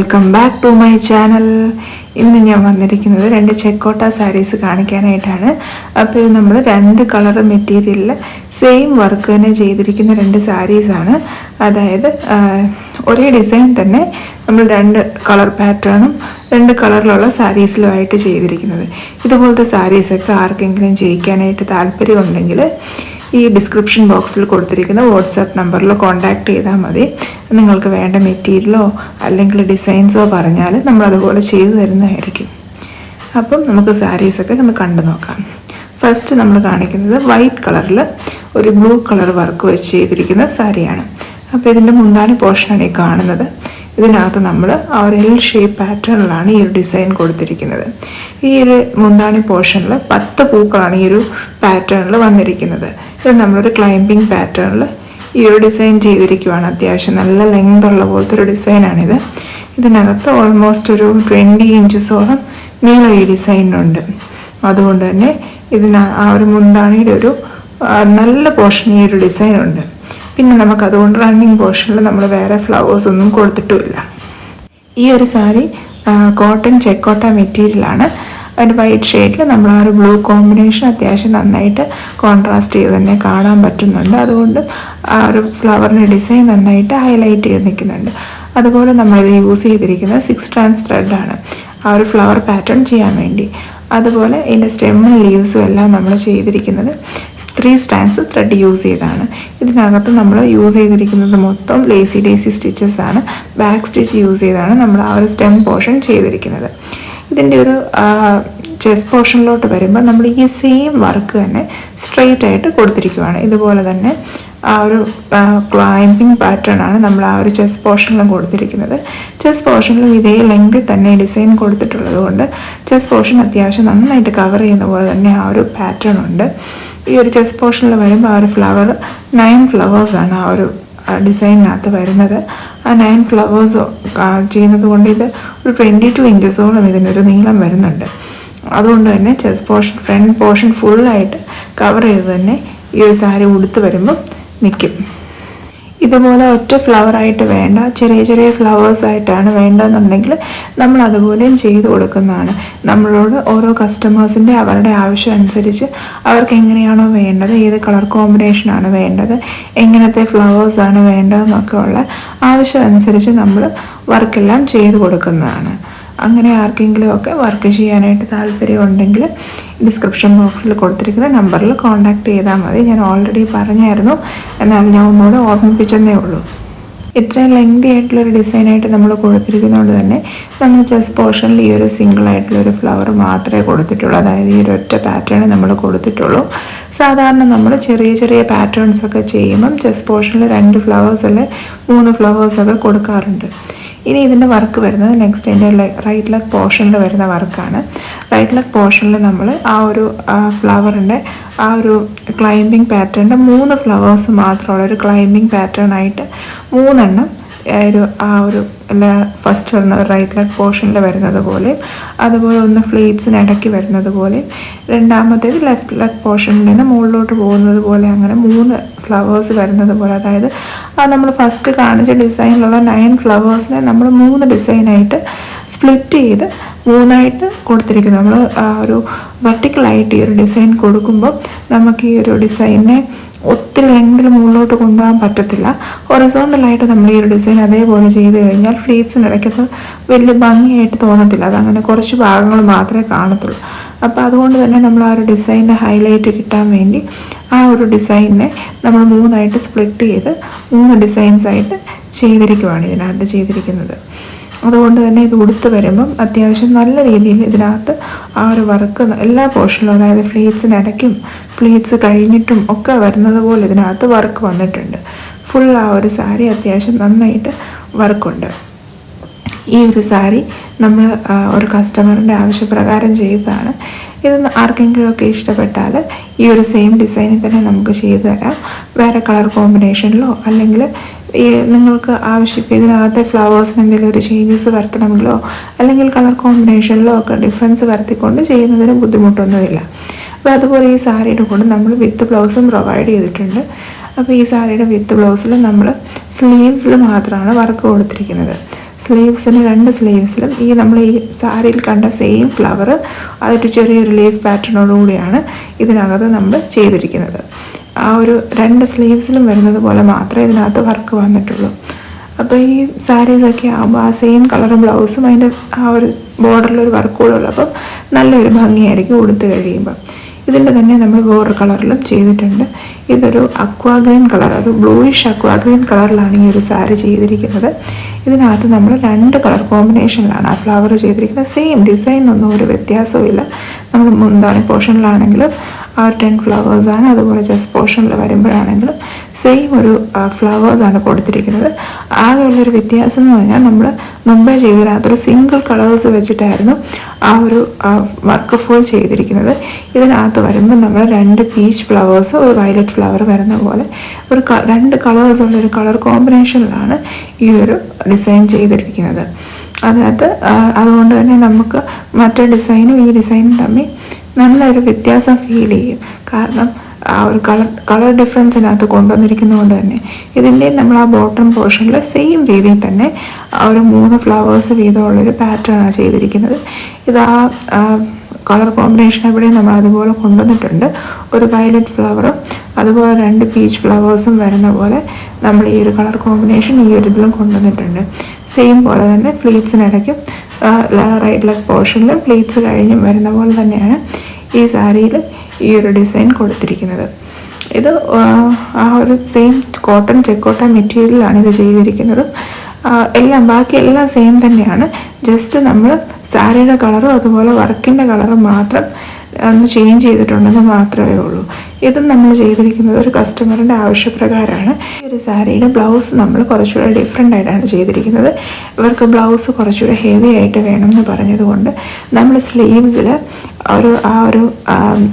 Welcome back to my channel. ഇന്ന് ഞാൻ വന്നിരിക്കുന്നത് 2 ചെക്കോട്ട സാരീസ് കാണിക്കാനായിട്ടാണ്. അപ്പോൾ ഇത് നമ്മൾ 2 കളർ മെറ്റീരിയലിൽ സെയിം വർക്ക് തന്നെ ചെയ്തിരിക്കുന്ന 2 സാരീസാണ്. അതായത് ഒരേ ഡിസൈൻ തന്നെ നമ്മൾ 2 കളർ പാറ്റേണും 2 കളറിലുള്ള സാരീസിലുമായിട്ട് ചെയ്തിരിക്കുന്നത്. ഇതുപോലത്തെ സാരീസൊക്കെ ആർക്കെങ്കിലും ചെയ്യിക്കാനായിട്ട് താല്പര്യമുണ്ടെങ്കിൽ ഈ ഡിസ്ക്രിപ്ഷൻ ബോക്സിൽ കൊടുത്തിരിക്കുന്ന വാട്സാപ്പ് നമ്പറിൽ കോൺടാക്റ്റ് ചെയ്താൽ മതി. നിങ്ങൾക്ക് വേണ്ട മെറ്റീരിയലോ അല്ലെങ്കിൽ ഡിസൈൻസോ പറഞ്ഞാൽ നമ്മളതുപോലെ ചെയ്തു തരുന്നതായിരിക്കും. അപ്പം നമുക്ക് സാരീസൊക്കെ ഒന്ന് കണ്ടു നോക്കാം. ഫസ്റ്റ് നമ്മൾ കാണിക്കുന്നത് വൈറ്റ് കളറിൽ ഒരു ബ്ലൂ കളർ വർക്ക് വെച്ച് ചെയ്തിരിക്കുന്ന സാരിയാണ്. അപ്പോൾ ഇതിൻ്റെ മുന്താണി പോർഷനാണ് ഈ കാണുന്നത്. ഇതിനകത്ത് നമ്മൾ ആ ഒരു എൽ ഷേപ്പ് പാറ്റേണിലാണ് ഈ ഒരു ഡിസൈൻ കൊടുത്തിരിക്കുന്നത്. ഈ ഒരു മുന്താണി പോർഷനിൽ 10 പൂക്കളാണ് ഈ ഒരു പാറ്റേണിൽ വന്നിരിക്കുന്നത്. ഇത് നമ്മളൊരു ക്ലൈംബിംഗ് പാറ്റേണിൽ ഈ ഒരു ഡിസൈൻ ചെയ്തിരിക്കുകയാണ്. അത്യാവശ്യം നല്ല ലെങ്ത് ഉള്ള പോലത്തെ ഒരു ഡിസൈനാണിത്. ഇതിനകത്ത് ഓൾമോസ്റ്റ് ഒരു 20 ഇഞ്ചസോളം നീളം ഈ ഡിസൈനുണ്ട്. അതുകൊണ്ട് തന്നെ ഇതിന് ആ ഒരു മുന്താണിയുടെ ഒരു നല്ല പോർഷൻ ഈ ഒരു ഡിസൈനുണ്ട്. പിന്നെ നമുക്കതുകൊണ്ട് റണ്ണിങ് പോർഷനിൽ നമ്മൾ വേറെ ഫ്ലവേഴ്സ് ഒന്നും കൊടുത്തിട്ടുമില്ല. ഈ ഒരു സാരി കോട്ടൺ ചെക്കോട്ട മെറ്റീരിയലാണ്. അതിൻ്റെ വൈറ്റ് ഷെയ്ഡിൽ നമ്മൾ ആ ഒരു ബ്ലൂ കോമ്പിനേഷൻ അത്യാവശ്യം നന്നായിട്ട് കോൺട്രാസ്റ്റ് ചെയ്ത് തന്നെ കാണാൻ പറ്റുന്നുണ്ട്. അതുകൊണ്ട് ആ ഒരു ഫ്ലവറിൻ്റെ ഡിസൈൻ നന്നായിട്ട് ഹൈലൈറ്റ് ചെയ്ത് നിൽക്കുന്നുണ്ട്. അതുപോലെ നമ്മളിത് യൂസ് ചെയ്തിരിക്കുന്നത് 6 strands ത്രെഡാണ് ആ ഒരു ഫ്ലവർ പാറ്റേൺ ചെയ്യാൻ വേണ്ടി. അതുപോലെ ഇതിൻ്റെ സ്റ്റെമ്മും ലീവ്സും എല്ലാം നമ്മൾ ചെയ്തിരിക്കുന്നത് 3 strands ത്രെഡ് യൂസ് ചെയ്താണ്. ഇതിനകത്ത് നമ്മൾ യൂസ് ചെയ്തിരിക്കുന്നത് മൊത്തം ലേസി ഡേസി സ്റ്റിച്ചസ് ആണ്. ബാക്ക് സ്റ്റിച്ച് യൂസ് ചെയ്താണ് നമ്മൾ ആ ഒരു സ്റ്റെം പോർഷൻ ചെയ്തിരിക്കുന്നത്. ഇതിൻ്റെ ഒരു ചെസ്റ്റ് പോർഷനിലോട്ട് വരുമ്പോൾ നമ്മൾ ഈ സെയിം വർക്ക് തന്നെ സ്ട്രെയിറ്റ് ആയിട്ട് കൊടുത്തിരിക്കുകയാണ്. ഇതുപോലെ തന്നെ ആ ഒരു ക്ലൈംബിംഗ് പാറ്റേൺ ആണ് നമ്മൾ ആ ഒരു ചെസ്റ്റ് പോർഷനിലും കൊടുത്തിരിക്കുന്നത്. ചെസ്റ്റ് പോർഷനിലും ഇതേ ലെങ്തിൽ തന്നെ ഡിസൈൻ കൊടുത്തിട്ടുള്ളത് കൊണ്ട് ചെസ്റ്റ് പോർഷൻ അത്യാവശ്യം നന്നായിട്ട് കവർ ചെയ്യുന്ന പോലെ തന്നെ ആ ഒരു പാറ്റേൺ ഉണ്ട്. ഈ ഒരു ചെസ്റ്റ് പോർഷനിൽ വരുമ്പോൾ ആ ഒരു ഫ്ലവർ 9 ഫ്ലവേഴ്സാണ് ആ ഒരു ഡിസൈനിനകത്ത് വരുന്നത്. ആ 9 ഫ്ലവേഴ്സ് ചെയ്യുന്നത് കൊണ്ട് ഇത് ഒരു 22 ഇഞ്ചസോളം ഇതിനൊരു നീളം വരുന്നുണ്ട്. അതുകൊണ്ട് തന്നെ ചെസ്റ്റ് പോർഷൻ ഫ്രണ്ട് പോർഷൻ ഫുള്ളായിട്ട് കവർ ചെയ്ത് തന്നെ ഈ ഒരു സാരി ഉടുത്ത് വരുമ്പം നിൽക്കും. ഇതുപോലെ ഒറ്റ ഫ്ലവറായിട്ട് വേണ്ട, ചെറിയ ചെറിയ ഫ്ലവേഴ്സായിട്ടാണ് വേണ്ടതെന്നുണ്ടെങ്കിൽ നമ്മൾ അതുപോലെയും ചെയ്ത് കൊടുക്കുന്നതാണ്. നമ്മളോട് ഓരോ കസ്റ്റമേഴ്സിൻ്റെ അവരുടെ ആവശ്യം അനുസരിച്ച് അവർക്ക് എങ്ങനെയാണോ വേണ്ടത്, ഏത് കളർ കോമ്പിനേഷനാണ് വേണ്ടത്, എങ്ങനത്തെ ഫ്ലവേഴ്സാണ് വേണ്ടതെന്നൊക്കെ ഉള്ള ആവശ്യം അനുസരിച്ച് നമ്മൾ വർക്കെല്ലാം ചെയ്ത് കൊടുക്കുന്നതാണ്. അങ്ങനെ ആർക്കെങ്കിലും ഒക്കെ വർക്ക് ചെയ്യാനായിട്ട് താല്പര്യമുണ്ടെങ്കിൽ ഡിസ്ക്രിപ്ഷൻ ബോക്സിൽ കൊടുത്തിരിക്കുന്ന നമ്പറിൽ കോൺടാക്റ്റ് ചെയ്താൽ മതി. ഞാൻ ഓൾറെഡി പറഞ്ഞായിരുന്നു, എന്നാൽ ഞാൻ ഒന്നുകൂടെ ഓർമ്മിപ്പിച്ചെന്നേ ഉള്ളൂ. ഇത്രയും ലെങ്തി ആയിട്ടുള്ളൊരു ഡിസൈനായിട്ട് നമ്മൾ കൊടുത്തിരിക്കുന്നതുകൊണ്ട് തന്നെ നമ്മൾ ചെസ്റ്റ് പോർഷനിൽ ഈ ഒരു സിംഗിൾ ആയിട്ടുള്ളൊരു ഫ്ലവർ മാത്രമേ കൊടുത്തിട്ടുള്ളൂ. അതായത് ഈ ഒരു ഒറ്റ പാറ്റേൺ നമ്മൾ കൊടുത്തിട്ടുള്ളൂ. സാധാരണ നമ്മൾ ചെറിയ ചെറിയ പാറ്റേൺസ് ഒക്കെ ചെയ്യുമ്പം ചെസ്റ്റ് പോർഷനിൽ 2 ഫ്ലവേഴ്സ് അല്ലെ 3 ഫ്ലവേഴ്സൊക്കെ കൊടുക്കാറുണ്ട്. ഇനി ഇതിൻ്റെ വർക്ക് വരുന്നത് നെക്സ്റ്റ് എൻ്റെ റൈറ്റ് ലെഗ് പോർഷനിൽ വരുന്ന വർക്കാണ്. റൈറ്റ് ലെഗ് പോർഷനിൽ നമ്മൾ ആ ഒരു ഫ്ലവറിൻ്റെ ആ ഒരു ക്ലൈംബിംഗ് പാറ്റേണിൻ്റെ 3 ഫ്ലവേഴ്സ് മാത്രമുള്ള ഒരു ക്ലൈംബിംഗ് പാറ്റേൺ ആയിട്ട് 3 എണ്ണം ആ ഒരു ഫസ്റ്റ് വരുന്ന റൈറ്റ് ലെഗ് പോർഷനിൽ വരുന്നത് പോലെ, അതുപോലെ ഒന്ന് ഫ്ലീറ്റ്സിനിടയ്ക്ക് വരുന്നത് പോലെ, രണ്ടാമത്തേത് ലെഫ്റ്റ് ലെഗ് പോർഷനിൽ നിന്ന് മുകളിലോട്ട് പോകുന്നത് പോലെ, അങ്ങനെ 3 ഫ്ലവേഴ്സ് വരുന്നത് പോലെ. അതായത് ആ നമ്മൾ ഫസ്റ്റ് കാണിച്ച ഡിസൈനിലുള്ള 9 ഫ്ലവേഴ്സിനെ നമ്മൾ 3 ഡിസൈനായിട്ട് സ്പ്ലിറ്റ് ചെയ്ത് 3ആയിട്ട് കൊടുത്തിരിക്കുന്നു. നമ്മൾ ആ ഒരു വെർട്ടിക്കലായിട്ട് ഈ ഒരു ഡിസൈൻ കൊടുക്കുമ്പോൾ നമുക്ക് ഈ ഒരു ഡിസൈനെ ഒത്തിരി ലെങ്തിൽ മുകളിലോട്ട് കൊണ്ടുപോകാൻ പറ്റത്തില്ല. ഹൊറിസോണ്ടലായിട്ട് നമ്മൾ ഈ ഒരു ഡിസൈൻ അതേപോലെ ചെയ്ത് കഴിഞ്ഞാൽ ഫ്ലീറ്റ്സിനിടയ്ക്കത് വലിയ ഭംഗിയായിട്ട് തോന്നത്തില്ല. അതങ്ങനെ കുറച്ച് ഭാഗങ്ങൾ മാത്രമേ കാണത്തുള്ളൂ. അപ്പോൾ അതുകൊണ്ട് തന്നെ നമ്മൾ ആ ഒരു ഡിസൈനിൻ്റെ ഹൈലൈറ്റ് കിട്ടാൻ വേണ്ടി ആ ഒരു ഡിസൈനിനെ നമ്മൾ 3ആയിട്ട് സ്പ്ലിറ്റ് ചെയ്ത് 3 ഡിസൈൻസായിട്ട് ചെയ്തിരിക്കുവാണ് ഇതിനകത്ത് ചെയ്തിരിക്കുന്നത്. അതുകൊണ്ട് തന്നെ ഇത് ഉടുത്ത് വരുമ്പം അത്യാവശ്യം നല്ല രീതിയിൽ ഇതിനകത്ത് ആ ഒരു വർക്ക് എല്ലാ പോർഷനിലും, അതായത് ഫ്ലീറ്റ്സിനിടയ്ക്കും ഫ്ലീറ്റ്സ് കഴിഞ്ഞിട്ടും ഒക്കെ വരുന്നത് പോലെ ഇതിനകത്ത് വർക്ക് വന്നിട്ടുണ്ട്. ഫുൾ ആ ഒരു സാരി അത്യാവശ്യം നന്നായിട്ട് വർക്കുണ്ട്. ഈ ഒരു സാരി നമ്മൾ ഒരു കസ്റ്റമറിൻ്റെ ആവശ്യപ്രകാരം ചെയ്തതാണ്. ഇത് ആർക്കെങ്കിലുമൊക്കെ ഇഷ്ടപ്പെട്ടാൽ ഈ ഒരു സെയിം ഡിസൈനിൽ തന്നെ നമുക്ക് ചെയ്തു തരാം. വേറെ കളർ കോമ്പിനേഷനിലോ അല്ലെങ്കിൽ ഈ നിങ്ങൾക്ക് ആവശ്യം ഇതിനകത്തെ ഫ്ലവേഴ്സിന് എന്തെങ്കിലും ഒരു ചേഞ്ചസ് വരുത്തണമെങ്കിലോ അല്ലെങ്കിൽ കളർ കോമ്പിനേഷനിലോ ഒക്കെ ഡിഫറൻസ് വരുത്തിക്കൊണ്ട് ചെയ്യുന്നതിന് ബുദ്ധിമുട്ടൊന്നുമില്ല. അപ്പോൾ അതുപോലെ ഈ സാരിയുടെ കൂടെ നമ്മൾ വിത്ത് ബ്ലൗസും പ്രൊവൈഡ് ചെയ്തിട്ടുണ്ട്. അപ്പോൾ ഈ സാരിയുടെ വിത്ത് ബ്ലൗസിൽ നമ്മൾ സ്ലീവ്സിൽ മാത്രമാണ് വർക്ക് കൊടുത്തിരിക്കുന്നത്. സ്ലീവ്സിന് 2 സ്ലീവ്സിലും നമ്മൾ ഈ സാരിയിൽ കണ്ട സെയിം ഫ്ലവർ അതൊരു ചെറിയൊരു ലീഫ് പാറ്റേണോടുകൂടിയാണ് ഇതിനകത്ത് നമ്മൾ ചെയ്തിരിക്കുന്നത്. ആ ഒരു 2 സ്ലീവ്സിലും വരുന്നത് പോലെ മാത്രമേ ഇതിനകത്ത് വർക്ക് വന്നിട്ടുള്ളൂ. അപ്പോൾ ഈ സാരീസൊക്കെ ആകുമ്പോൾ ആ സെയിം കളർ ബ്ലൗസും അതിൻ്റെ ആ ഒരു ബോർഡറിലൊരു വർക്ക് കൂടെ ഉള്ളപ്പം നല്ലൊരു ഭംഗിയായിരിക്കും ഉടുത്ത് കഴിയുമ്പോൾ. ഇതിൻ്റെ തന്നെ നമ്മൾ വേറൊരു കളറിലും ചെയ്തിട്ടുണ്ട്. ഇതൊരു അക്വാഗ്രീൻ കളർ, ഒരു ബ്ലൂയിഷ് അക്വാഗ്രീൻ കളറിലാണ് ഈ ഒരു സാരി ചെയ്തിരിക്കുന്നത്. ഇതിനകത്ത് നമ്മൾ 2 കളർ കോമ്പിനേഷനിലാണ് ആ ഫ്ലവർ ചെയ്തിരിക്കുന്നത്. സെയിം ഡിസൈനൊന്നും ഒരു വ്യത്യാസവും. നമ്മൾ മുന്താണി പോർഷനിലാണെങ്കിലും ആ 10 ഫ്ലവേഴ്സാണ്, അതുപോലെ ചെസ്റ്റ് പോർഷനിൽ വരുമ്പോഴാണെങ്കിലും സെയിം ഒരു ഫ്ലവേഴ്സാണ് കൊടുത്തിരിക്കുന്നത്. ആകെയുള്ളൊരു വ്യത്യാസം എന്ന് പറഞ്ഞാൽ നമ്മൾ മുമ്പേ ചെയ്തതിനകത്തൊരു സിംഗിൾ കളേഴ്സ് വെച്ചിട്ടായിരുന്നു ആ ഒരു വർക്ക് ഫുൾ ചെയ്തിരിക്കുന്നത്. ഇതിനകത്ത് വരുമ്പോൾ നമ്മൾ 2 പീച്ച് ഫ്ലവേഴ്സ്, ഒരു വയലറ്റ് ഫ്ലവർ വരുന്ന പോലെ ഒരു 2 കളേഴ്സ് ഉള്ളൊരു കളർ കോമ്പിനേഷനിലാണ് ഈ ഒരു ഡിസൈൻ ചെയ്തിരിക്കുന്നത്. അതിനകത്ത് അതുകൊണ്ട് തന്നെ നമുക്ക് മറ്റേ ഡിസൈനും ഈ ഡിസൈനും തമ്മിൽ നല്ലൊരു വ്യത്യാസം ഫീൽ ചെയ്യും. കാരണം ആ ഒരു കളർ ഡിഫറൻസിനകത്ത് കൊണ്ടുവന്നിരിക്കുന്നതുകൊണ്ട് തന്നെ ഇതിൻ്റെ നമ്മൾ ആ ബോട്ടം പോർഷനിൽ സെയിം രീതിയിൽ തന്നെ ആ ഒരു 3 ഫ്ലവേഴ്സ് വീതമുള്ളൊരു പാറ്റേണാണ് ചെയ്തിരിക്കുന്നത്. ഇത് ആ കളർ കോമ്പിനേഷൻ എവിടെയും നമ്മൾ അതുപോലെ കൊണ്ടുവന്നിട്ടുണ്ട്. ഒരു വയലറ്റ് ഫ്ലവറും അതുപോലെ 2 പീച്ച് ഫ്ലവേഴ്സും വരുന്ന പോലെ നമ്മൾ ഈ ഒരു കളർ കോമ്പിനേഷൻ ഈ ഒരു ഇതിലും കൊണ്ടുവന്നിട്ടുണ്ട്. സെയിം പോലെ തന്നെ പ്ലീറ്റ്സിനിടയ്ക്കും റൈറ്റ് ലെഗ് പോർഷനിലും പ്ലീറ്റ്സ് കഴിഞ്ഞും വരുന്ന പോലെ തന്നെയാണ് ഈ സാരിയിൽ ഈ ഒരു ഡിസൈൻ കൊടുത്തിരിക്കുന്നത്. ഇത് ആ ഒരു സെയിം കോട്ടൺ ചെക്കോട്ട മെറ്റീരിയലാണ് ഇത് ചെയ്തിരിക്കുന്നത്. ബാക്കി എല്ലാം സെയിം തന്നെയാണ്. ജസ്റ്റ് നമ്മൾ സാരിയുടെ കളറും അതുപോലെ വർക്കിൻ്റെ കളറും മാത്രം ഒന്ന് ചേഞ്ച് ചെയ്തിട്ടുണ്ടെന്ന് മാത്രമേ ഉള്ളൂ. ഇതും നമ്മൾ ചെയ്തിരിക്കുന്നത് ഒരു കസ്റ്റമറിൻ്റെ ആവശ്യപ്രകാരമാണ്. ഈ ഒരു സാരിയുടെ ബ്ലൗസ് നമ്മൾ കുറച്ചുകൂടെ ഡിഫറെൻ്റ് ആയിട്ടാണ് ചെയ്തിരിക്കുന്നത്. ഇവർക്ക് ബ്ലൗസ് കുറച്ചുകൂടെ ഹെവി ആയിട്ട് വേണമെന്ന് പറഞ്ഞതുകൊണ്ട് നമ്മൾ സ്ലീവ്സിൽ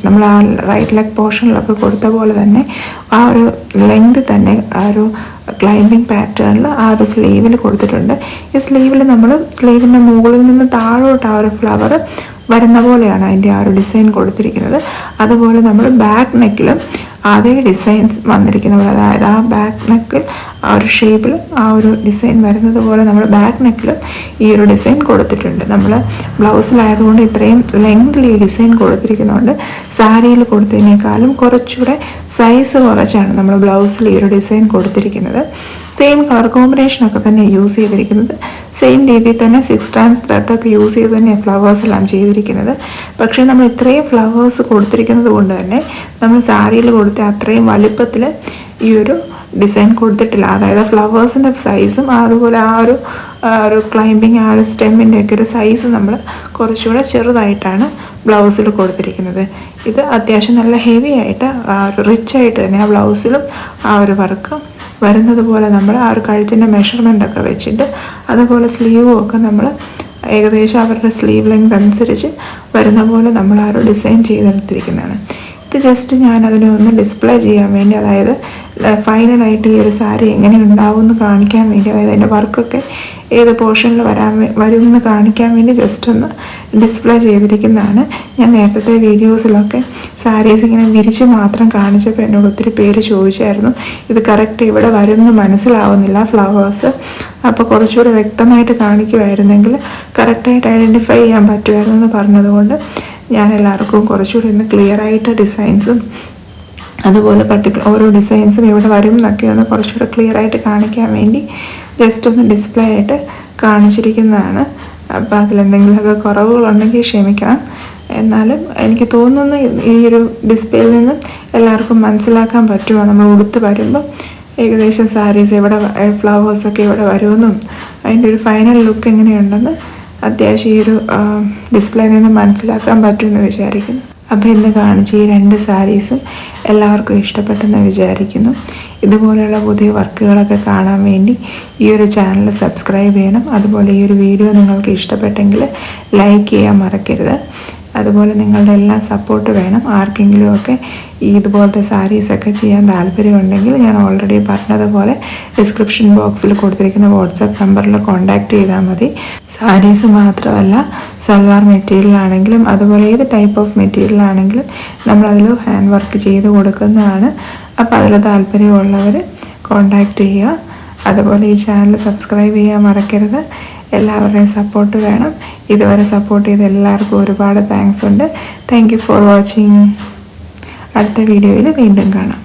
നമ്മൾ ആ റൈറ്റ് ലെഗ് പോർഷനിലൊക്കെ കൊടുത്ത പോലെ തന്നെ ആ ഒരു ലെങ്ത് തന്നെ ആ ഒരു ക്ലൈമ്പിംഗ് പാറ്റേണിൽ ആ ഒരു സ്ലീവിൽ കൊടുത്തിട്ടുണ്ട്. ഈ സ്ലീവിൽ നമ്മൾ സ്ലീവിൻ്റെ മുകളിൽ നിന്ന് താഴോട്ട് ആ ഒരു ഫ്ലവർ വരുന്ന പോലെയാണ് അതിൻ്റെ ആ ഒരു ഡിസൈൻ കൊടുത്തിരിക്കുന്നത്. അതുപോലെ നമ്മൾ ബാക്ക് നെക്കിലും അതേ ഡിസൈൻസ് വന്നിരിക്കുന്നത്, അതായത് ആ ബാക്ക് നെക്കിൽ ആ ഒരു ഷേപ്പിൽ ആ ഒരു ഡിസൈൻ വരുന്നത് പോലെ നമ്മൾ ബാക്ക് നെക്കിലും ഈ ഒരു ഡിസൈൻ കൊടുത്തിട്ടുണ്ട്. നമ്മൾ ബ്ലൗസിലായതുകൊണ്ട് ഇത്രയും ലെങ്തിൽ ഈ ഡിസൈൻ കൊടുത്തിരിക്കുന്നതുകൊണ്ട് സാരിയിൽ കൊടുത്തതിനേക്കാളും കുറച്ചുകൂടെ സൈസ് കുറച്ചാണ് നമ്മൾ ബ്ലൗസിൽ ഈ ഒരു ഡിസൈൻ കൊടുത്തിരിക്കുന്നത്. സെയിം കളർ കോമ്പിനേഷനൊക്കെ തന്നെ യൂസ് ചെയ്തിരിക്കുന്നത്. സെയിം രീതിയിൽ തന്നെ 6 strands ത്രെഡൊക്കെ യൂസ് ചെയ്ത് തന്നെ ഫ്ലവേഴ്സ് എല്ലാം ചെയ്തിരിക്കുന്നത്. പക്ഷേ നമ്മൾ ഇത്രയും ഫ്ലവേഴ്സ് കൊടുത്തിരിക്കുന്നത് കൊണ്ട് തന്നെ നമ്മൾ സാരിയിൽ കൊടുത്ത അത്രയും വലിപ്പത്തിൽ ഈ ഒരു ഡിസൈൻ കൊടുത്തിട്ടില്ല. അതായത് ഫ്ലവേഴ്സിൻ്റെ സൈസും അതുപോലെ ആ ഒരു ക്ലൈമ്പിങ് ആ ഒരു സ്റ്റെമ്മിൻ്റെ ഒക്കെ ഒരു സൈസ് നമ്മൾ കുറച്ചുകൂടെ ചെറുതായിട്ടാണ് ബ്ലൗസിൽ കൊടുത്തിരിക്കുന്നത്. ഇത് അത്യാവശ്യം നല്ല ഹെവി ആയിട്ട് ആ ഒരു റിച്ച് ആയിട്ട് തന്നെ ആ ബ്ലൗസിലും ആ ഒരു വർക്ക് വരുന്നത് പോലെ നമ്മൾ ആ ഒരു കഴുത്തിൻ്റെ മെഷർമെൻ്റൊക്കെ വെച്ചിട്ട് അതുപോലെ സ്ലീവും ഒക്കെ നമ്മൾ ഏകദേശം അവരുടെ സ്ലീവ് ലെങ്ത് അനുസരിച്ച് വരുന്ന പോലെ നമ്മൾ ആ ഒരു ഡിസൈൻ ചെയ്തെടുത്തിരിക്കുന്നതാണ്. ഇത് ജസ്റ്റ് ഞാനതിനെ ഒന്ന് ഡിസ്പ്ലേ ചെയ്യാൻ വേണ്ടി, അതായത് ഫൈനലായിട്ട് ഈ ഒരു സാരി എങ്ങനെ ഉണ്ടാവും എന്ന് കാണിക്കാൻ വേണ്ടി, അതായത് അതിൻ്റെ വർക്കൊക്കെ ഏത് പോർഷനിൽ വരുമെന്ന് കാണിക്കാൻ വേണ്ടി ജസ്റ്റ് ഒന്ന് ഡിസ്പ്ലേ ചെയ്തിരിക്കുന്നതാണ്. ഞാൻ നേരത്തെ വീഡിയോസിലൊക്കെ സാരീസ് ഇങ്ങനെ വിരിച്ച് മാത്രം കാണിച്ചപ്പോൾ എന്നോട് ഒത്തിരി പേര് ചോദിച്ചായിരുന്നു, ഇത് കറക്റ്റ് ഇവിടെ വരുമെന്ന് മനസ്സിലാവുന്നില്ല ഫ്ലവേഴ്സ്, അപ്പോൾ കുറച്ചുകൂടെ വ്യക്തമായിട്ട് കാണിക്കുമായിരുന്നെങ്കിൽ കറക്റ്റായിട്ട് ഐഡൻറ്റിഫൈ ചെയ്യാൻ പറ്റുമായിരുന്നു എന്ന് പറഞ്ഞതുകൊണ്ട് ഞാൻ എല്ലാവർക്കും കുറച്ചുകൂടി ഒന്ന് ക്ലിയറായിട്ട് ഡിസൈൻസും അതുപോലെ ഓരോ ഡിസൈൻസും ഇവിടെ വരും എന്നൊക്കെ ഒന്ന് കുറച്ചുകൂടെ ക്ലിയറായിട്ട് കാണിക്കാൻ വേണ്ടി ജസ്റ്റ് ഒന്ന് ഡിസ്പ്ലേ ആയിട്ട് കാണിച്ചിരിക്കുന്നതാണ്. അപ്പോൾ അതിലെന്തെങ്കിലുമൊക്കെ കുറവുകളുണ്ടെങ്കിൽ ക്ഷമിക്കണം. എന്നാലും എനിക്ക് തോന്നുന്നു ഈ ഒരു ഡിസ്പ്ലേയിൽ നിന്നും എല്ലാവർക്കും മനസ്സിലാക്കാൻ പറ്റുമോ നമ്മൾ ഉടുത്ത് വരുമ്പോൾ ഏകദേശം സാരീസ് എവിടെ ഫ്ലവേഴ്സൊക്കെ ഇവിടെ വരുമെന്നും അതിൻ്റെ ഒരു ഫൈനൽ ലുക്ക് എങ്ങനെയുണ്ടെന്ന് അത്യാവശ്യം ഈ ഒരു ഡിസ്പ്ലേയിൽ നിന്ന് മനസ്സിലാക്കാൻ പറ്റുമെന്ന് വിചാരിക്കുന്നു. അപ്പോൾ ഇന്ന് കാണിച്ച ഈ 2 സാരീസും എല്ലാവർക്കും ഇഷ്ടപ്പെട്ടെന്ന് വിചാരിക്കുന്നു. ഇതുപോലെയുള്ള പുതിയ വർക്കുകളൊക്കെ കാണാൻ വേണ്ടി ഈ ഒരു ചാനൽ സബ്സ്ക്രൈബ് ചെയ്യണം. അതുപോലെ ഈ ഒരു വീഡിയോ നിങ്ങൾക്ക് ഇഷ്ടപ്പെട്ടെങ്കിൽ ലൈക്ക് ചെയ്യാൻ മറക്കരുത്. അതുപോലെ നിങ്ങളുടെ എല്ലാ സപ്പോർട്ട് വേണം. ആർക്കെങ്കിലുമൊക്കെ ഇതുപോലത്തെ സാരീസൊക്കെ ചെയ്യാൻ താല്പര്യമുണ്ടെങ്കിൽ ഞാൻ ഓൾറെഡി പറഞ്ഞതുപോലെ ഡിസ്ക്രിപ്ഷൻ ബോക്സിൽ കൊടുത്തിരിക്കുന്ന വാട്സാപ്പ് നമ്പറിൽ കോൺടാക്റ്റ് ചെയ്താൽ മതി. സാരീസ് മാത്രമല്ല, സൽവാർ മെറ്റീരിയൽ ആണെങ്കിലും അതുപോലെ ഏത് ടൈപ്പ് ഓഫ് മെറ്റീരിയൽ ആണെങ്കിലും നമ്മളതിൽ ഹാൻഡ് വർക്ക് ചെയ്ത് കൊടുക്കുന്നതാണ്. അപ്പോൾ അതിൽ താല്പര്യമുള്ളവർ കോൺടാക്റ്റ് ചെയ്യുക. അതുപോലെ ഈ ചാനൽ സബ്സ്ക്രൈബ് ചെയ്യാൻ മറക്കരുത്. എല്ലാവരുടെയും സപ്പോർട്ട് വേണം. ഇതുവരെ സപ്പോർട്ട് ചെയ്ത എല്ലാവർക്കും ഒരുപാട് താങ്ക്സ് ഉണ്ട്. Thank you for watching. അടുത്ത വീഡിയോയിൽ വീണ്ടും കാണാം.